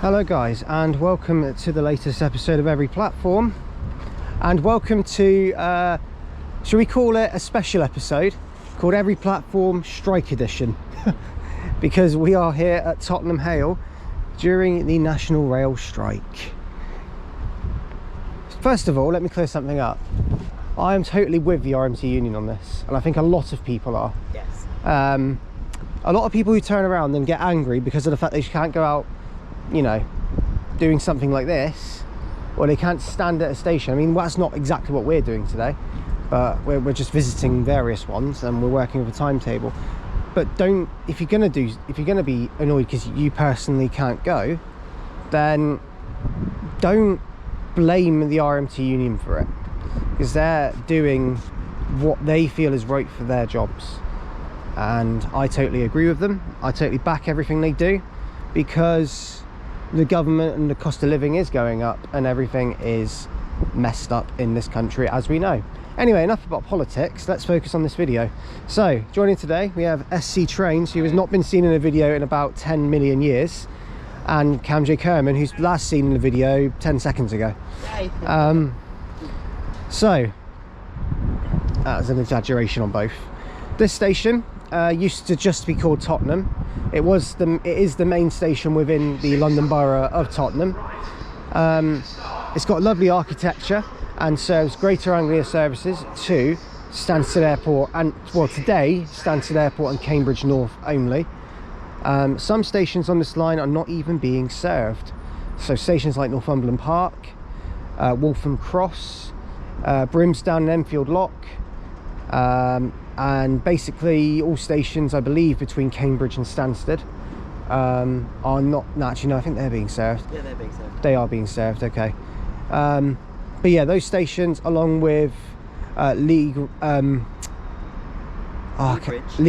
Hello guys, and welcome to the latest episode of Every Platform, and welcome to shall we call it a special episode called Every Platform Strike Edition because we are here at Tottenham Hale during the National Rail strike. First of all, let me clear something up. I am totally with the RMT union on this, and I think a lot of people are. Yes. A lot of people who turn around and get angry because of the fact they can't go out, you know, doing something like this, or they can't stand at a station. I mean, that's not exactly what we're doing today, but we're just visiting various ones and we're working with a timetable. But don't, if you're gonna be annoyed because you personally can't go, then don't blame the RMT union for it, because they're doing what they feel is right for their jobs, and I totally agree with them. I totally back everything they do, because the government and the cost of living is going up and everything is messed up in this country, as we know. Anyway, enough about politics, let's focus on this video. So joining today we have SC Trains, who has not been seen in a video in about 10 million years, and Cam J. Kerman, who's last seen in the video 10 seconds ago. So that's an exaggeration on both. This station used to just be called Tottenham. It is the main station within the London Borough of Tottenham. It's got lovely architecture and serves Greater Anglia services to Stansted Airport, and well, today Stansted Airport and Cambridge North only. Some stations on this line are not even being served, so stations like Northumberland Park, Waltham Cross, Brimsdown and Enfield Lock, and basically all stations, I believe, between Cambridge and Stansted are not, no, actually no, I think they're being served. Yeah, they're being served. They are being served, okay. But yeah, those stations, along with Lee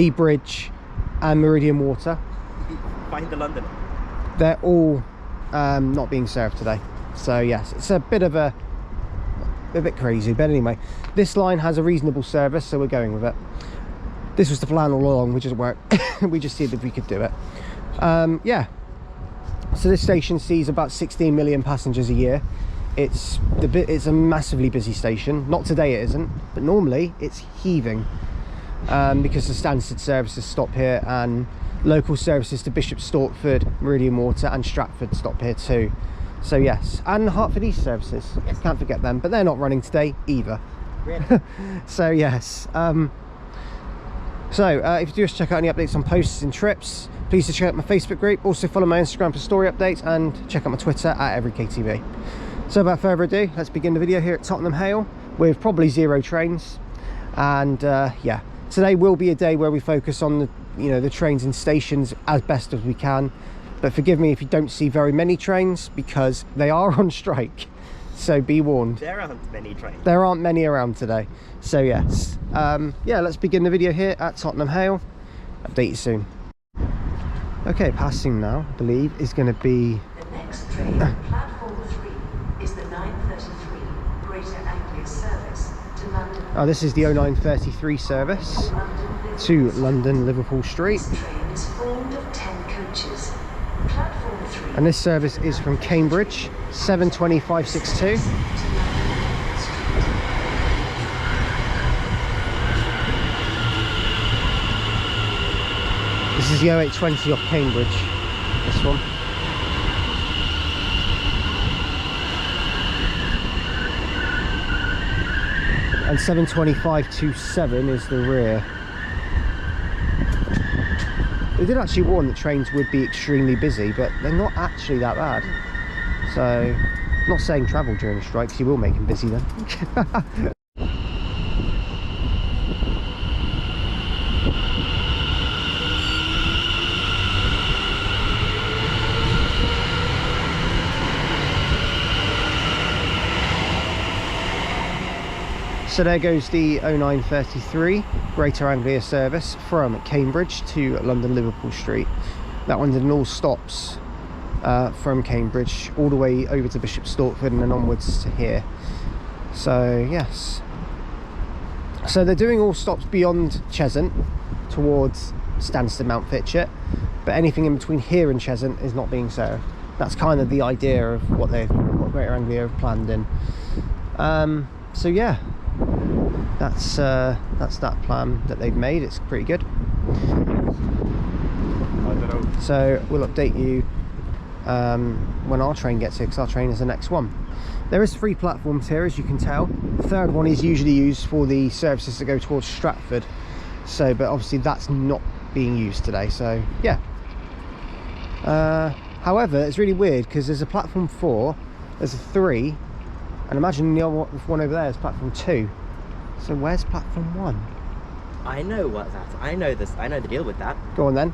Bridge and Meridian Water, Find the Londoner, they're all not being served today. So yes, it's a bit crazy, but anyway, this line has a reasonable service, so we're going with it. This was the plan all along, we just worked we just see if we could do it. Yeah, so this station sees about 16 million passengers a year. It's a massively busy station. Not today it isn't, but normally it's heaving, because the Stansted services stop here, and local services to Bishops Stortford, Meridian Water and Stratford stop here too. So yes, and Hertford East services, yes, can't forget them, but they're not running today either. Really? So yes, if you do just check out any updates on posts and trips, please do check out my Facebook group. Also follow my Instagram for story updates, and check out my Twitter at EveryKTV. So without further ado, let's begin the video here at Tottenham Hale with probably 0 trains. And yeah, today will be a day where we focus on the trains and stations as best as we can. But forgive me if you don't see very many trains, because they are on strike. So be warned. There aren't many trains. There aren't many around today. So yes, yeah, let's begin the video here at Tottenham Hale. Update you soon. Okay, passing now, I believe, is going to be... The next train, platform 3, is the 9:33 Greater Anglia service to London. Oh, this is the 0933 service to London Liverpool Street. This train is formed of 10 coaches. Platform 3. And this service is from Cambridge, 7:25:62. This is the 0820 off Cambridge, this one. And 7:25:27 is the rear. They did actually warn that trains would be extremely busy, but they're not actually that bad. So, I'm not saying travel during the strike, because you will make them busy then. So there goes the 0933 Greater Anglia service from Cambridge to London Liverpool Street. That one did an all stops from Cambridge all the way over to Bishops Stortford and then onwards to here. So yes, so they're doing all stops beyond Cheshunt towards Stansted Mount Fitchett, but anything in between here and Cheshunt is not being served. that's kind of the idea of what Greater Anglia have planned in. So yeah, that's that plan that they've made. It's pretty good. So we'll update you when our train gets here, because our train is the next one. There is 3 platforms here, as you can tell. The third one is usually used for the services that go towards Stratford. So, but obviously that's not being used today. So yeah. However, it's really weird because there's a platform 4, there's a 3, and imagine the other one over there is platform 2. So where's platform 1? I know what that. I know this. I know the deal with that. Go on then.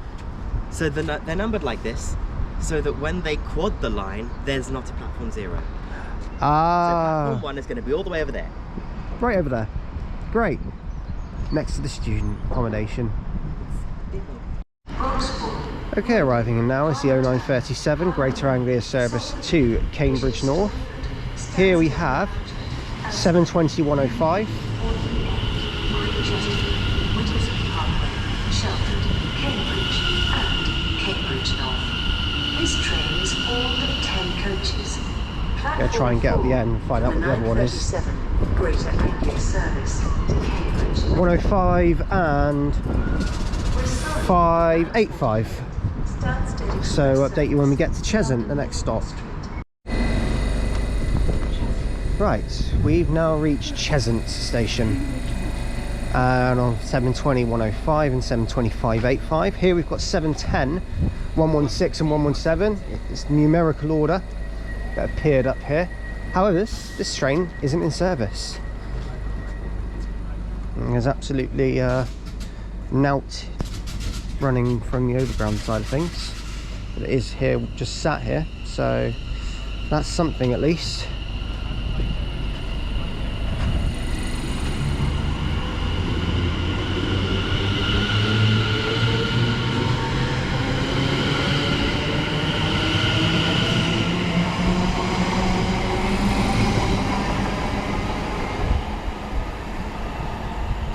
So they're numbered like this, so that when they quad the line, there's not a platform 0. So platform 1 is going to be all the way over there. Right over there. Great. Next to the student accommodation. Okay, arriving in now is the 0937 Greater Anglia service to Cambridge North. Here we have 7:20:105. This train is formed of 10 coaches. I'm going to try and get up the end and find out what the other one is. Greater Anglia service to Cambridge. 105 and 585. So update you when we get to Cheshunt, the next stop. Right, we've now reached Cheshunt station. And on 7:20:105 and 7:25:85. Here we've got 7:10, 116 and 117. It's numerical order that appeared up here. However, this train isn't in service. And there's absolutely nout running from the overground side of things. But it is here, just sat here. So that's something at least.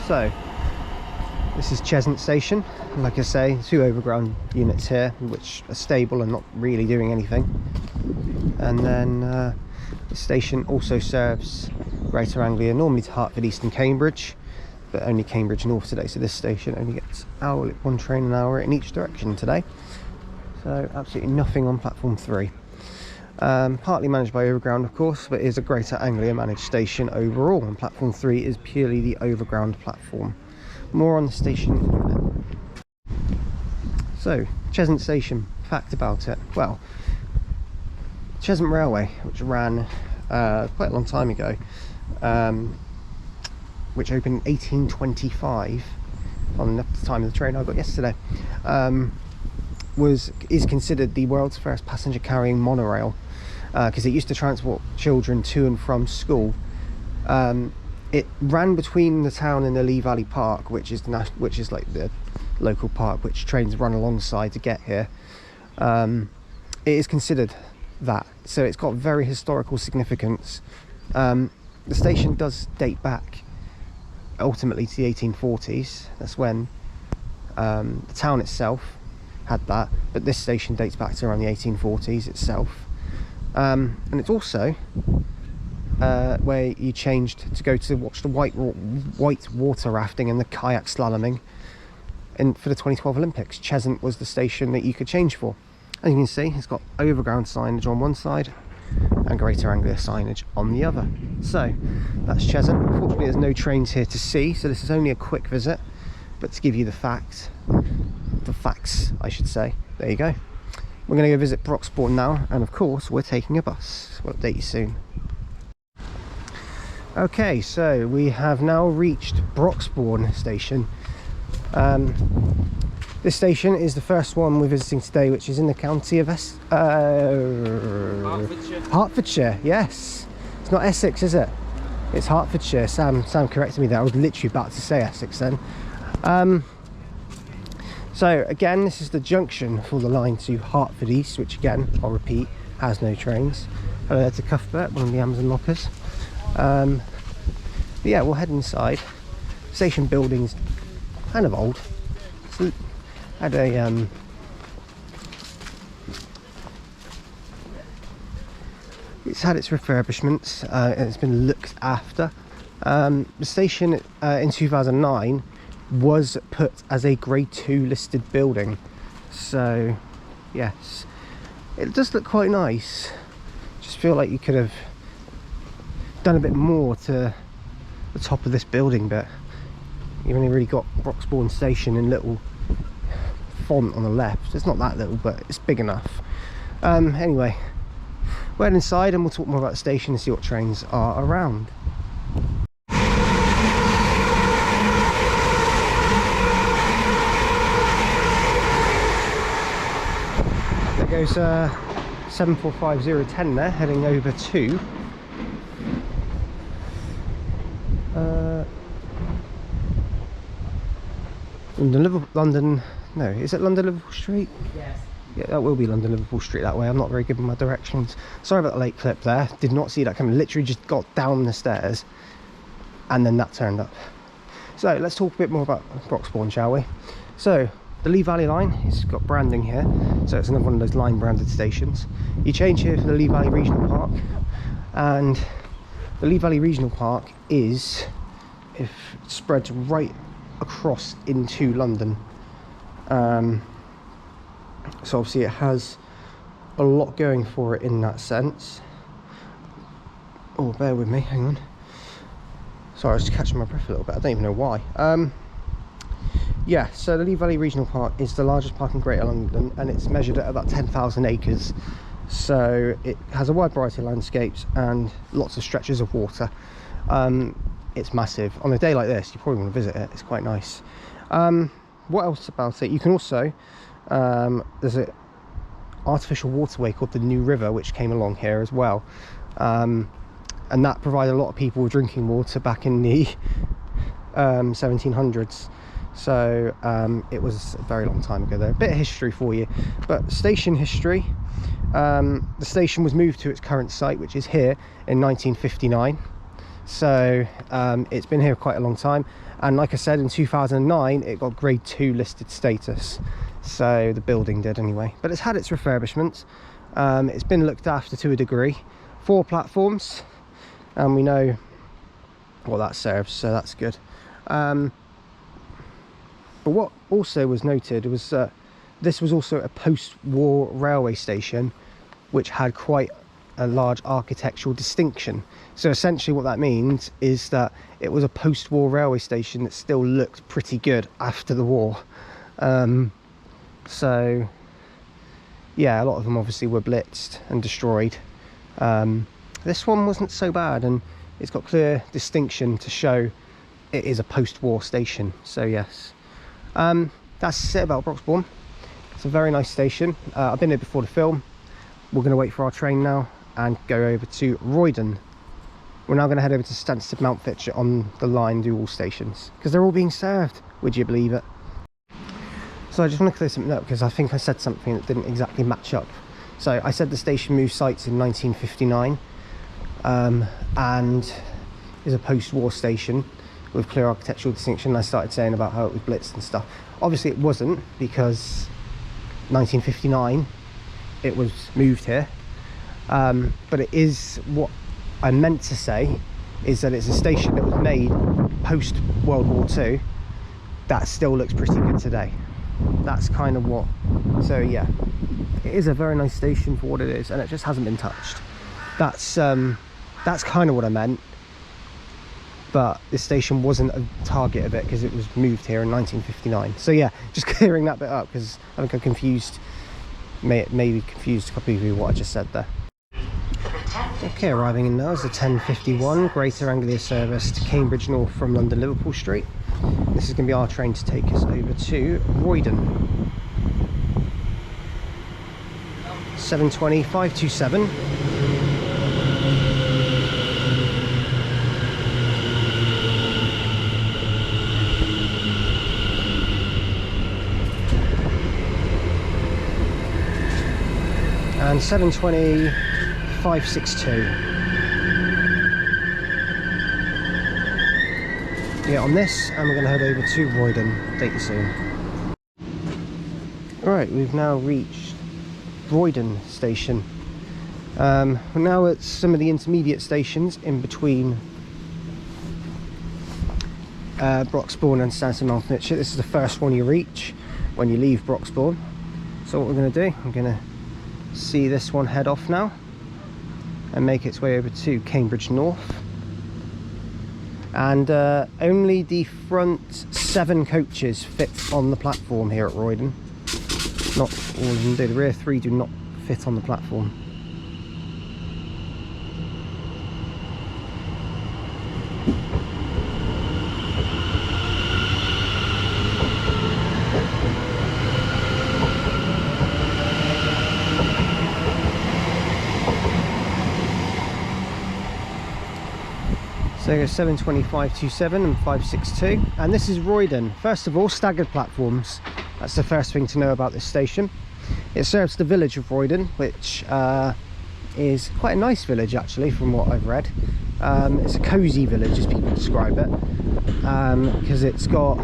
So this is Cheshunt station. Like I say, 2 overground units here which are stable and not really doing anything. And then the station also serves Greater Anglia, normally to Hertford East and Cambridge, but only Cambridge North today. So this station only gets hourly, 1 train an hour in each direction today. So absolutely nothing on platform 3. Partly managed by Overground, of course, but is a Greater Anglia managed station overall, and platform 3 is purely the Overground platform. More on the station. So, Cheshunt station, fact about it. Well, Cheshunt Railway, which ran quite a long time ago, which opened in 1825, on the time of the train I got yesterday, is considered the world's first passenger carrying monorail, because it used to transport children to and from school. It ran between the town and the Lee Valley Park, which is like the local park which trains run alongside to get here. It is considered that, so it's got very historical significance. The station does date back ultimately to the 1840s. That's when the town itself had that, but this station dates back to around the 1840s itself. And it's also where you changed to go to watch the white water rafting and the kayak slaloming for the 2012 Olympics. Cheshunt was the station that you could change for. As you can see, it's got Overground signage on one side and Greater Anglia signage on the other. So that's Cheshunt. Unfortunately, there's no trains here to see, so this is only a quick visit, but to give you the facts, I should say. There you go. We're going to go visit Broxbourne now, and of course we're taking a bus. We'll update you soon. Okay, so we have now reached Broxbourne station. This station is the first one we're visiting today, which is in the county of Hertfordshire. Yes, it's not Essex, is it? It's Hertfordshire. Sam corrected me there. I was literally about to say Essex then. So again, this is the junction for the line to Hertford East, which again, I'll repeat, has no trains. Hello there to Cuthbert, one of the Amazon lockers. But yeah, we'll head inside. Station building's kind of old. It's had a It's had its refurbishments, and it's been looked after. The station in 2009 was put as a Grade 2 listed building, so yes, it does look quite nice. Just feel like you could have done a bit more to the top of this building bit. You've only really got Broxbourne Station in little font on the left. It's not that little, but it's big enough. Anyway, we're heading inside and we'll talk more about the station and see what trains are around. There goes 745010 there, heading over to London, no, is it London Liverpool Street? Yes. Yeah, that will be London Liverpool Street that way. I'm not very good with my directions. Sorry about the late clip there. Did not see that coming. Literally just got down the stairs and then that turned up. So let's talk a bit more about Broxbourne, shall we? So the Lee Valley line, it's got branding here. So it's another one of those line branded stations. You change here for the Lee Valley Regional Park, and the Lee Valley Regional Park is, if it spreads right across into London. So obviously it has a lot going for it in that sense. Oh, bear with me, hang on. Sorry, I was just catching my breath a little bit. I don't even know why. Yeah, so the Lee Valley Regional Park is the largest park in Greater London, and it's measured at about 10,000 acres. So it has a wide variety of landscapes and lots of stretches of water. It's massive. On a day like this, you probably want to visit it. It's quite nice. What else about it? You can also, there's an artificial waterway called the New River, which came along here as well. And that provided a lot of people with drinking water back in the 1700s. So it was a very long time ago there. A bit of history for you. But station history, the station was moved to its current site, which is here, in 1959. So it's been here quite a long time, and like I said, in 2009 it got Grade 2 listed status, so the building did anyway. But it's had its refurbishments. It's been looked after to a degree. 4 platforms, and we know what that serves, so that's good. But what also was noted was this was also a post-war railway station which had quite a large architectural distinction. So essentially what that means is that it was a post-war railway station that still looked pretty good after the war. So yeah, a lot of them obviously were blitzed and destroyed. This one wasn't so bad, and it's got clear distinction to show it is a post-war station. So yes, that's it about Broxbourne. It's a very nice station. I've been here before the film. We're going to wait for our train now and go over to Roydon. We're now going to head over to Stansted Mountfitchet on the line, do all stations, because they're all being served, would you believe it? So I just want to clear something up, because I think I said something that didn't exactly match up. So I said the station moved sites in 1959 and is a post-war station with clear architectural distinction. I started saying about how it was blitzed and stuff. Obviously it wasn't, because 1959 it was moved here. But it is, what I meant to say is that it's a station that was made post World War II that still looks pretty good today. That's kind of what, so yeah, it is a very nice station for what it is, and it just hasn't been touched. That's kind of what I meant. But this station wasn't a target of it because it was moved here in 1959. So yeah, just clearing that bit up, because I think I confused, maybe confused a couple of you what I just said there. Okay, arriving in now is the 1051 Greater Anglia service to Cambridge North from London Liverpool Street. This is going to be our train to take us over to Roydon. 720 527. And 720 562. Get on this, and we're going to head over to Roydon. Take you soon. Alright, we've now reached Roydon station. Now it's some of the intermediate stations in between Broxbourne and Sawbridgeworth. This is the first one you reach when you leave Broxbourne. So what we're going to do, I'm going to see this one head off now and make its way over to Cambridge North. And only the front 7 coaches fit on the platform here at Roydon. Not all of them do. The rear 3 do not fit on the platform. So there's 72527 and 562, and this is Roydon. First of all, staggered platforms. That's the first thing to know about this station. It serves the village of Roydon, which is quite a nice village actually, from what I've read. It's a cosy village, as people describe it, because it's got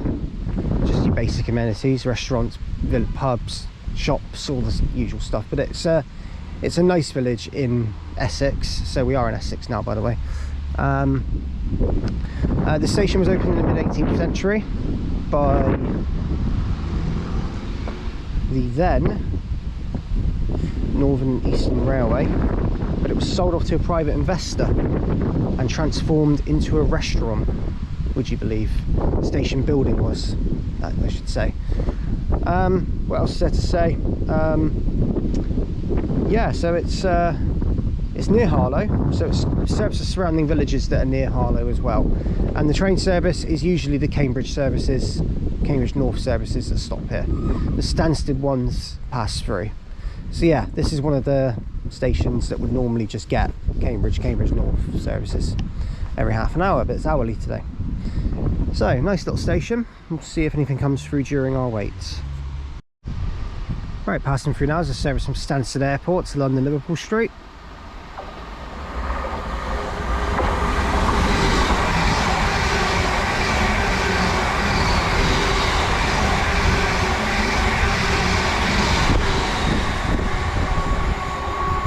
just your basic amenities, restaurants, pubs, shops, all the usual stuff. But it's a nice village in Essex. So we are in Essex now, by the way. The station was opened in the mid-18th century by the then Northern Eastern Railway, but it was sold off to a private investor and transformed into a restaurant, would you believe? The station building was, I should say. What else is there to say? Yeah, so it's near Harlow, so it serves the surrounding villages that are near Harlow as well. And the train service is usually the Cambridge services, Cambridge North services that stop here. The Stansted ones pass through. So yeah, this is one of the stations that would normally just get Cambridge North services every half an hour, but it's hourly today. So, nice little station. We'll see if anything comes through during our wait. Right, passing through now is a service from Stansted Airport to London Liverpool Street.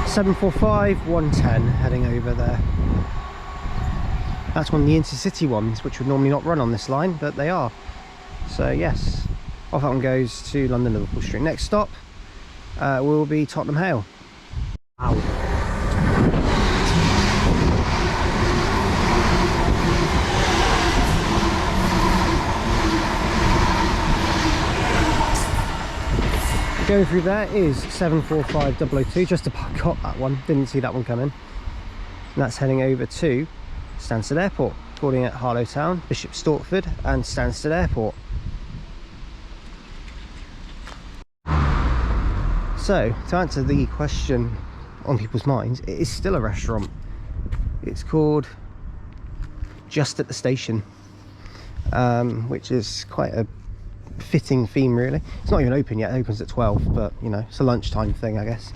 (745) 110 heading over there. That's one of the intercity ones, which would normally not run on this line, but they are. So yes, off that one goes to London Liverpool Street. Next stop will be Tottenham Hale. Ow. Going through there is 745 002, just about got that one, didn't see that one coming. And that's heading over to Stansted Airport, boarding at Harlow Town, Bishops Stortford and Stansted Airport. So, to answer the question on people's minds, it is still a restaurant. It's called Just at the Station, which is quite a fitting theme really. It's not even open yet, it opens at 12, but you know, it's a lunchtime thing, I guess.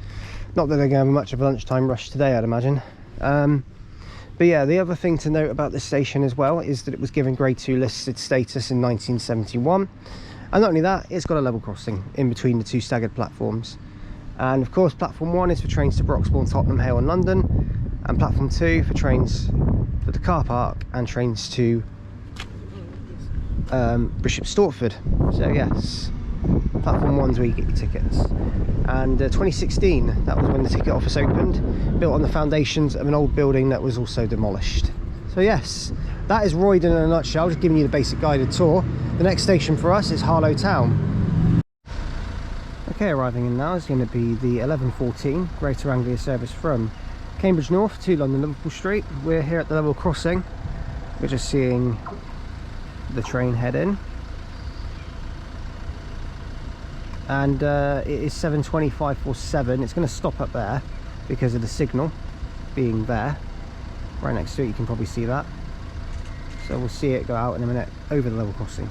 Not that they're going to have much of a lunchtime rush today, I'd imagine. But yeah, the other thing to note about this station as well is that it was given grade 2 listed status in 1971, and not only that, it's got a level crossing in between the 2 staggered platforms. And of course, platform 1 is for trains to Broxbourne, Tottenham Hale and London, and platform 2 for trains for the car park and trains to Bishops Stortford. So yes, platform 1's where you get your tickets. And 2016, that was when the ticket office opened, built on the foundations of an old building that was also demolished. So yes, that is Roydon in a nutshell, just giving you the basic guided tour. The next station for us is Harlow Town. Okay, arriving in now is going to be the 1114 Greater Anglia service from Cambridge North to London Liverpool Street. We're here at the level crossing. We're just seeing the train head in, and it is 7:25:47. It's going to stop up there because of the signal being there right next to it. You can probably see that, so we'll see it go out in a minute over the level crossing.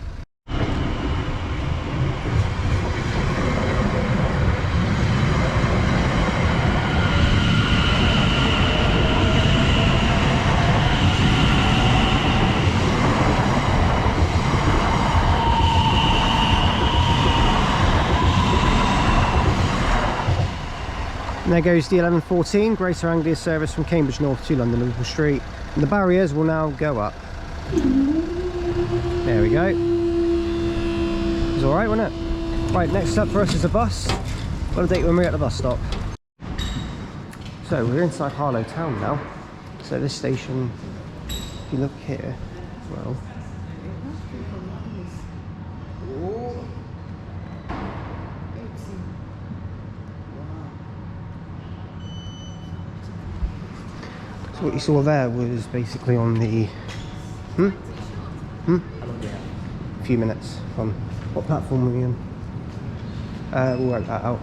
there goes the 1114 Greater Anglia service from Cambridge North to London Liverpool Street. And the barriers will now go up. There we go. It was alright, wasn't it? Right, next up for us is a bus. Got a date when we're at the bus stop. So we're inside Harlow Town now. So this station, if you look here, well, so what you saw there was basically on the a few minutes from what platform were we on? We'll work that out.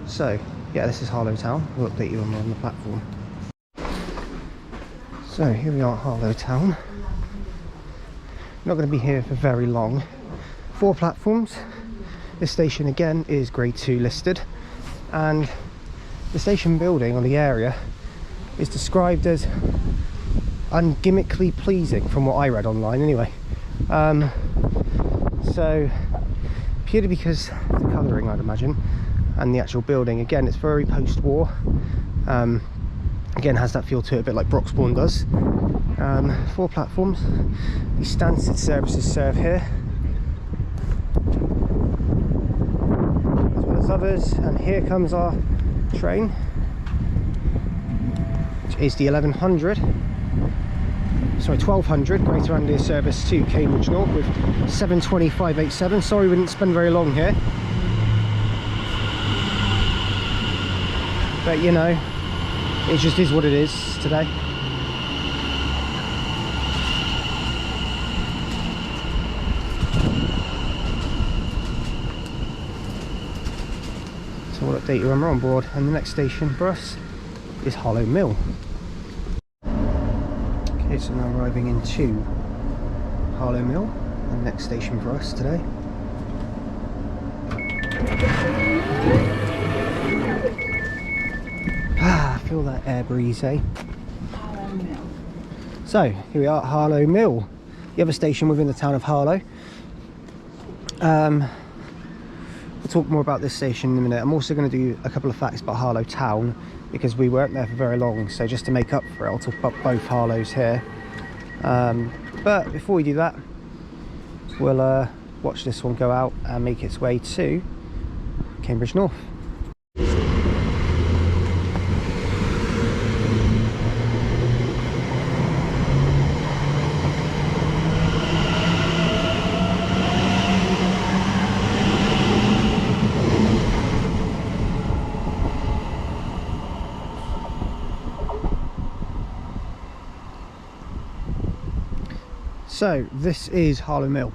So yeah, this is Harlow Town. We'll update you when we're on the platform. So here we are at Harlow Town. Not going to be here for very long. 4 platforms. This station again is grade 2 listed, and the station building on the area is described as ungimmickly pleasing from what I read online anyway. So purely because the colouring, I'd imagine, and the actual building, again, it's very post-war. Again, has that feel to it, a bit like Broxbourne does. 4 platforms. These Stansted services serve here, as well as others. And here comes our train, which is the 1200 Greater Anglia service to Cambridge North with 7:25:87. Sorry we didn't spend very long here, but you know, it just is what it is today. So we'll update you when we're on board. And the next station for us is Harlow Mill. Okay, so now arriving into Harlow Mill, and the next station for us today. Ah, feel that air breeze, eh? Harlow Mill. So here we are at Harlow Mill, the other station within the town of Harlow. We'll talk more about this station in a minute. I'm also going to do a couple of facts about Harlow Town, because we weren't there for very long, so just to make up for it, I'll talk about both Harlows here. But before we do that, we'll watch this one go out and make its way to Cambridge North. So this is Harlow Mill.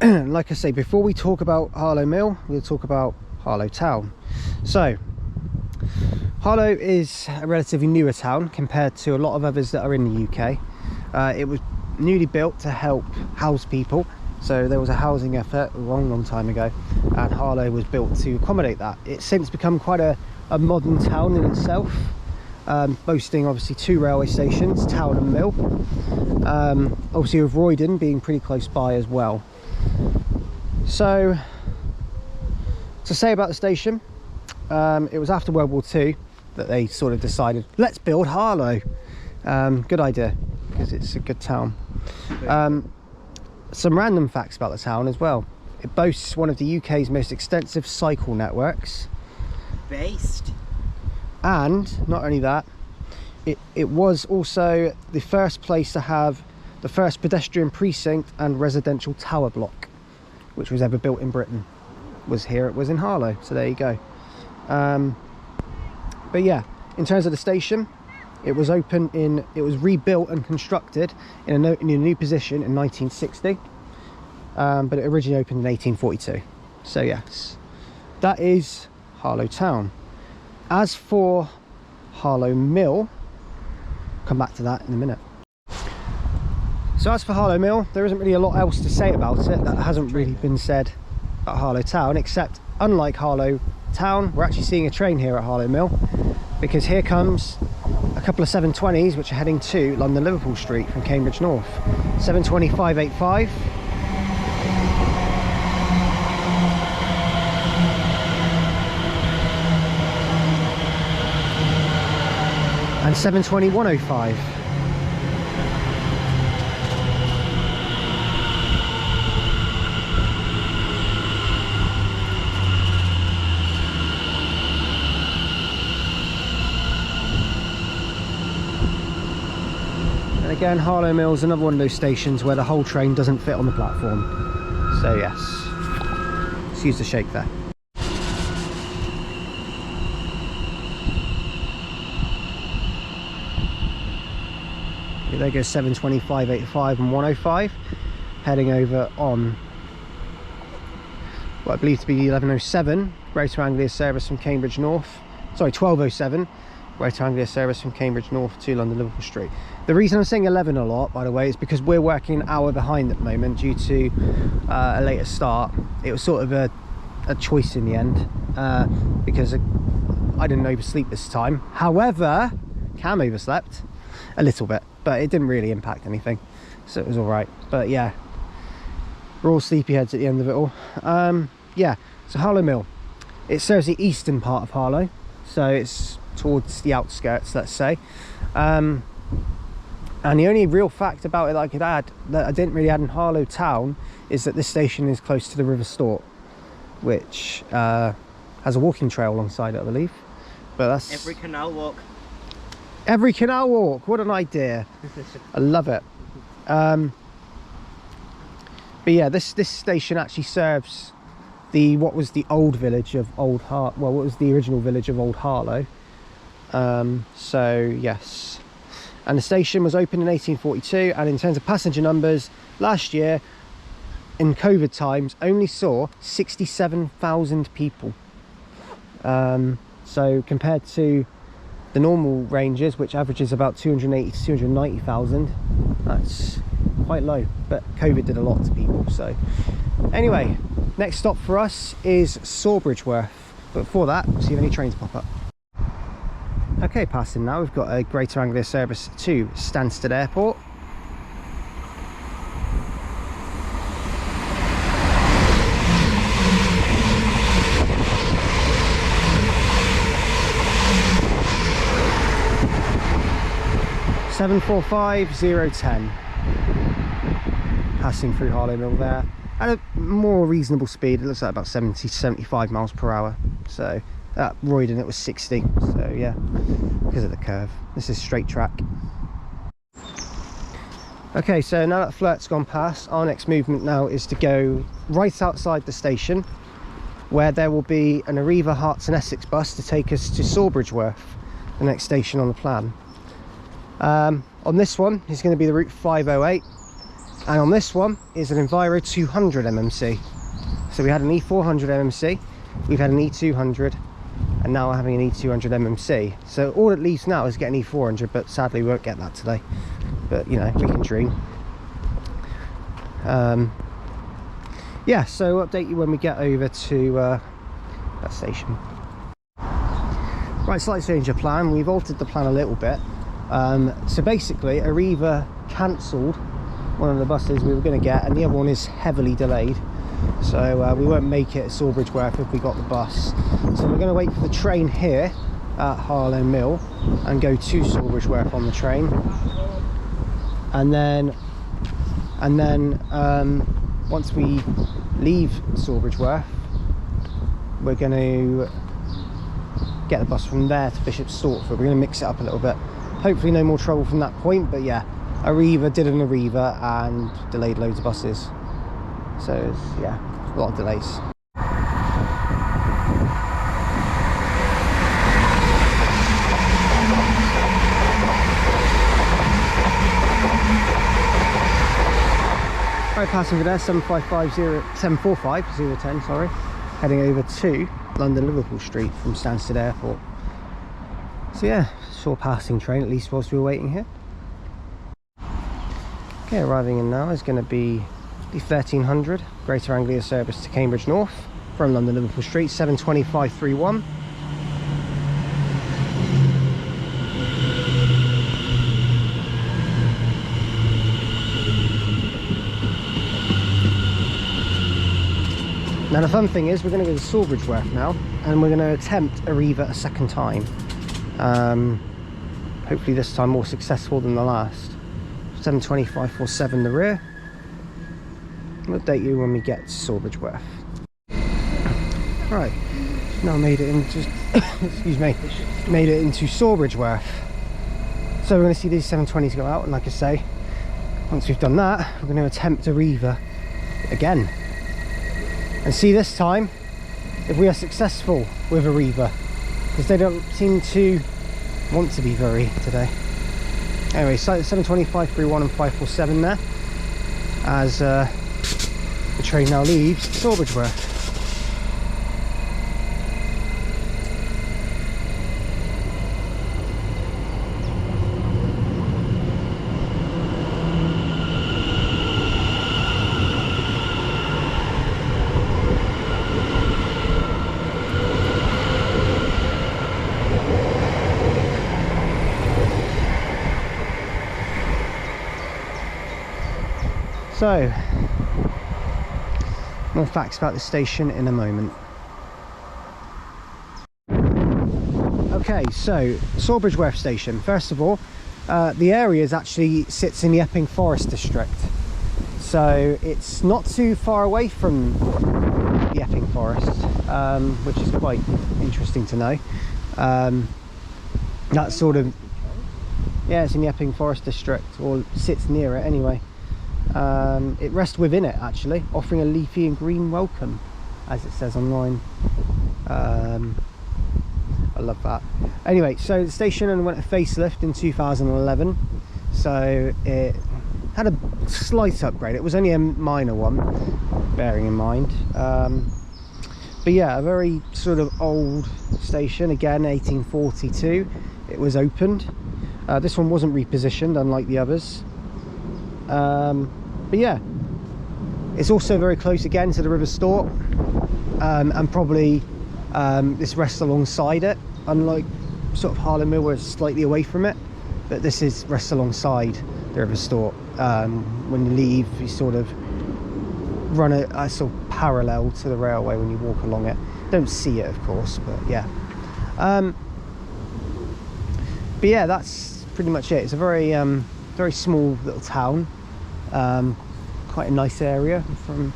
Like I say, before we talk about Harlow Mill, we'll talk about Harlow Town. So Harlow is a relatively newer town compared to a lot of others that are in the UK. It was newly built to help house people, so there was a housing effort a long time ago, and Harlow was built to accommodate that. It's since become quite a modern town in itself, boasting obviously 2 railway stations, Town and Mill, obviously with Roydon being pretty close by as well. So to say about the station, it was after World War II that they sort of decided, let's build Harlow. Good idea, because it's a good town. Some random facts about the town as well. It boasts one of the UK's most extensive cycle networks. Based. And not only that, it was also the first place to have the first pedestrian precinct and residential tower block which was ever built in Britain. It was in Harlow, so there you go. But yeah, in terms of the station, it was rebuilt and constructed in a new position in 1960, but it originally opened in 1842. So yes, that is Harlow Town. As for Harlow Mill, come back to that in a minute. So as for Harlow Mill, there isn't really a lot else to say about it that hasn't really been said at Harlow Town, except unlike Harlow Town, we're actually seeing a train here at Harlow Mill, because here comes a couple of 720s which are heading to London Liverpool Street from Cambridge North. 7:25:85. And 7:20 105. And again, Harlow Mill is another one of those stations where the whole train doesn't fit on the platform. So yes, let's use the shake there. There goes 7:20, 585 and 105, heading over on what I believe to be 1107 Greater Anglia service from Cambridge North. Sorry, 1207 Greater Anglia service from Cambridge North to London Liverpool Street. The reason I'm saying 11 a lot, by the way, is because we're working an hour behind at the moment due to a later start. It was sort of a choice in the end because I didn't oversleep this time. However, Cam overslept a little bit, but it didn't really impact anything, so it was all right. But yeah, we're all sleepyheads at the end of it all. Yeah, so Harlow Mill, it serves the eastern part of Harlow, so it's towards the outskirts, let's say. And the only real fact about it that I could add, that I didn't really add in Harlow Town, is that this station is close to the River Stort, which has a walking trail alongside it, I believe. But that's every canal walk. Every canal walk, what an idea. I love it. But yeah, this station actually serves what was the old village of Old Harlow, well, what was the original village of Old Harlow. So yes, and the station was opened in 1842, and in terms of passenger numbers, last year in COVID times only saw 67,000 people. So compared to the normal ranges, which averages about 280 to 290,000, that's quite low, but COVID did a lot to people. So anyway, next stop for us is Sawbridgeworth, but before that, we'll see if any trains pop up. Okay, passing now, we've got a Greater Anglia service to Stansted Airport. (745.010), passing through Harlow Mill there at a more reasonable speed. It looks like about 70 to 75 miles per hour. So at Roydon it was 60, so yeah, because of the curve. This is straight track. Okay, so now that Flirt's gone past, our next movement now is to go right outside the station, where there will be an Arriva Herts and Essex bus to take us to Sawbridgeworth, the next station on the plan. On this one is going to be the route 508, and on this one is an Enviro 200 MMC. So we had an E400 MMC, we've had an E200, and now we're having an E200 MMC. So all it leaves now is getting E400, but sadly we won't get that today. But you know, we can dream. Yeah, so we'll update you when we get over to that station. Right, slight change of plan. We've altered the plan a little bit. So basically, Arriva cancelled one of the buses we were going to get, and the other one is heavily delayed. So we won't make it at Sawbridgeworth if we got the bus. So we're going to wait for the train here at Harlow Mill and go to Sawbridgeworth on the train. And then once we leave Sawbridgeworth, we're going to get the bus from there to Bishops Stortford. We're going to mix it up a little bit. Hopefully no more trouble from that point, but yeah, Arriva did an Arriva and delayed loads of buses. So yeah, a lot of delays. Right, passing for there, 745.010, sorry, heading over to London Liverpool Street from Stansted Airport. So yeah, saw a passing train at least whilst we were waiting here. Okay, arriving in now is going to be the 1300 Greater Anglia service to Cambridge North from London Liverpool Street, 7:25.31. Now the fun thing is we're going to go to Sawbridgeworth now, and we're going to attempt Arriva a second time. Hopefully hopefully this time more successful than the last. 7:20-547 the rear. I'll update you when we get to Sawbridgeworth. Right, now made it into excuse me, made it into Sawbridgeworth. So we're going to see these 720s go out, and like I say, once we've done that, we're going to attempt a reaver again and see this time if we are successful with a reaver, because they don't seem to want to be very today. Anyway, so 720, 531 and 547 there, as the train now leaves Sawbridgeworth. So, more facts about the station in a moment. Okay, so Sawbridgeworth station. First of all, the area actually sits in the Epping Forest district, so it's not too far away from the Epping Forest, which is quite interesting to know. That sort of, yeah, it's in the Epping Forest district, or sits near it anyway. It rests within it actually, offering a leafy and green welcome, as it says online. I love that. Anyway, so the station underwent a facelift in 2011, so it had a slight upgrade. It was only a minor one, bearing in mind, but yeah, a very sort of old station. Again, 1842 it was opened. This one wasn't repositioned, unlike the others. But yeah, it's also very close again to the River Stort, and probably this rests alongside it, unlike sort of Harlow Mill where it's slightly away from it, but this rests alongside the River Stort. When you leave, you sort of run a sort of parallel to the railway when you walk along it. Don't see it, of course, but yeah. But yeah, that's pretty much it. It's a very small little town, quite a nice area from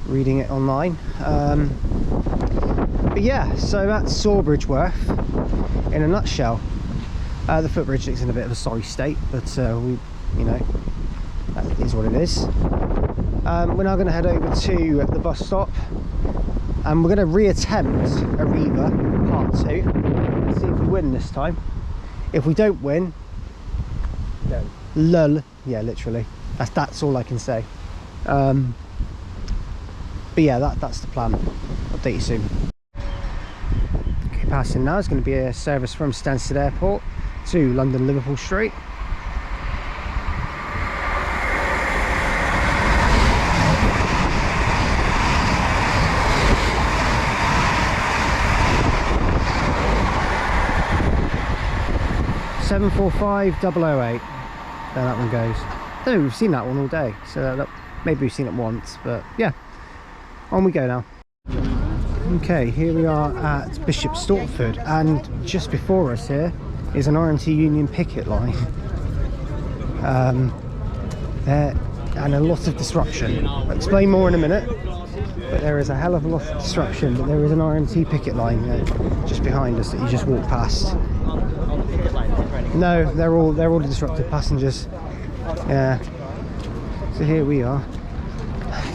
reading it online. But yeah, so that's Sawbridgeworth in a nutshell. The footbridge is in a bit of a sorry state, but we, you know, that is what it is. We're now going to head over to the bus stop, and we're going to reattempt a reaver part 2. Let's see if we win this time. If we don't win, lull. Yeah, literally. That's all I can say. But yeah, that's the plan. Update you soon. Okay, passing now is going to be a service from Stansted Airport to London Liverpool Street. $745-008. There that one goes. I don't know, we've seen that one all day, so maybe we've seen it once, but yeah, on we go now. Okay, here we are at Bishops Stortford, and just before us here is an RMT Union picket line. There, and a lot of disruption. I'll explain more in a minute, but there is a hell of a lot of disruption. But there is an RMT picket line just behind us that you just walk past. No, they're all disrupted passengers. Yeah. So here we are,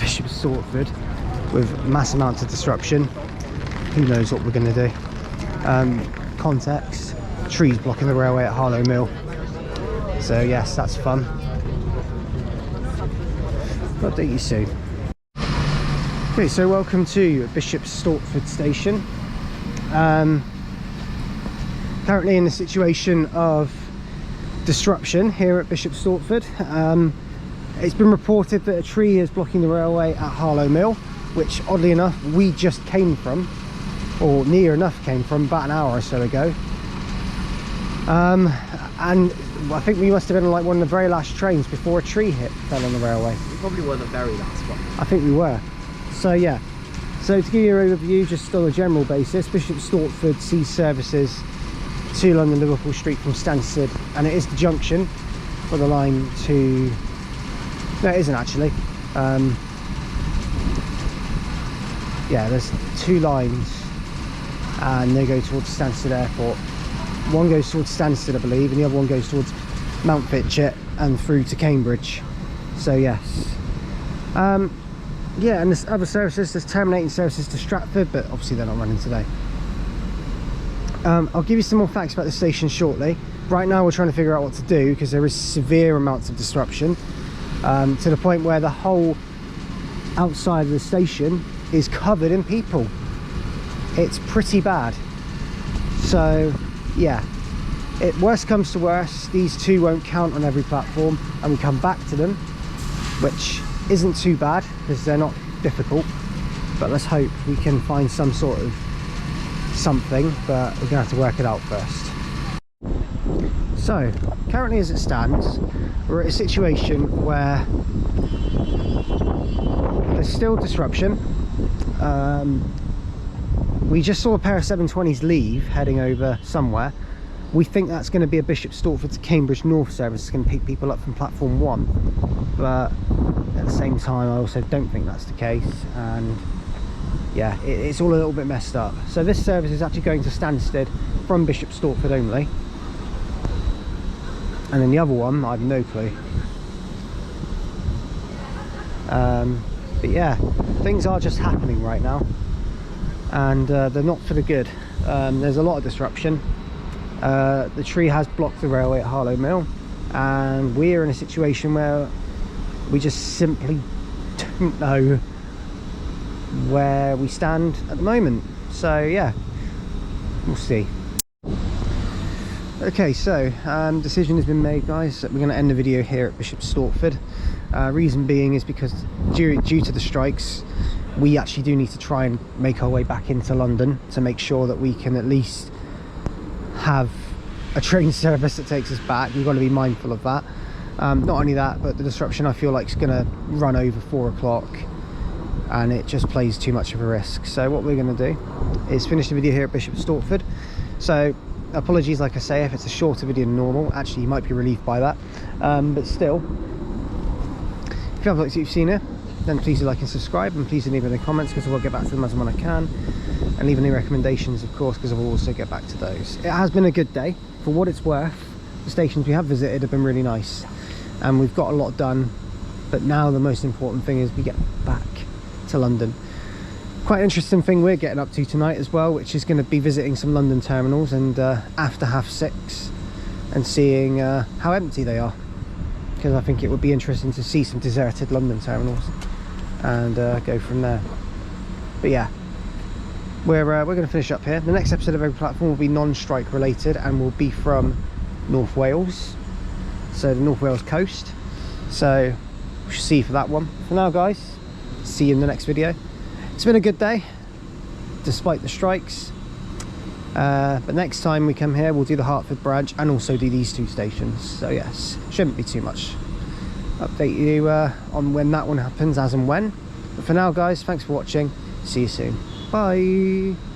Bishops Stortford, with mass amounts of disruption. Who knows what we're going to do? Context: trees blocking the railway at Harlow Mill. So yes, that's fun. I'll update you soon. Okay, so welcome to Bishops Stortford station. Currently in the situation of disruption here at Bishops Stortford. It's been reported that a tree is blocking the railway at Harlow Mill, which oddly enough we just came from, or near enough came from, about an hour or so ago. And I think we must have been on like one of the very last trains before a tree fell on the railway. We probably were the very last one. I think we were. So yeah, so to give you an overview just on a general basis, Bishops Stortford sees services to London Liverpool Street from Stansted, and it is the junction for the line to... No, it isn't actually. Yeah, there's 2 lines and they go towards Stansted Airport. One goes towards Stansted, I believe, and the other one goes towards Mount Fitchett and through to Cambridge. So yes. Yeah, and there's other services. There's terminating services to Stratford, but obviously they're not running today. I'll give you some more facts about the station shortly. Right now we're trying to figure out what to do because there is severe amounts of disruption, to the point where the whole outside of the station is covered in people. It's pretty bad. So yeah, worst comes to worst, these 2 won't count on every platform and we come back to them, which isn't too bad because they're not difficult, but let's hope we can find some sort of something, but we're gonna have to work it out first. So currently as it stands, we're at a situation where there's still disruption. We just saw a pair of 720s leave heading over somewhere. We think that's going to be a Bishop's Stortford to Cambridge North service. It's going to pick people up from platform 1, but at the same time I also don't think that's the case, and yeah, it's all a little bit messed up. So this service is actually going to Stansted from Bishop's Stortford only, and then the other one I have no clue. But yeah, things are just happening right now, and they're not for the good. There's a lot of disruption. The tree has blocked the railway at Harlow Mill, and we're in a situation where we just simply don't know where we stand at the moment. So yeah, we'll see. Okay, so decision has been made, guys. We're going to end the video here at Bishop's Stortford. Reason being is because due to the strikes, we actually do need to try and make our way back into London to make sure that we can at least have a train service that takes us back. We've got to be mindful of that. Not only that, but the disruption I feel like is going to run over 4 o'clock, and it just plays too much of a risk. So what we're going to do is finish the video here at Bishop's Stortford. So apologies, like I say, if it's a shorter video than normal. Actually, you might be relieved by that, but still, if you have liked what you've seen here, then please do like and subscribe, and please do leave any comments because I will get back to them as and when I can, and leave any recommendations, of course, because I will also get back to those. It has been a good day. For what it's worth, the stations we have visited have been really nice, and we've got a lot done, but now the most important thing is we get back to London. Quite an interesting thing we're getting up to tonight as well, which is going to be visiting some London terminals, and after 6:30 and seeing how empty they are, because I think it would be interesting to see some deserted London terminals and go from there. But yeah, we're going to finish up here. The next episode of every platform will be non-strike related and will be from North Wales, so the North Wales coast. So we should see you for that one. For now, guys, see you in the next video. It's been a good day despite the strikes, but next time we come here we'll do the Hertford branch and also do these 2 stations. So yes, shouldn't be too much. Update you on when that one happens, as and when. But for now, guys, thanks for watching. See you soon. Bye.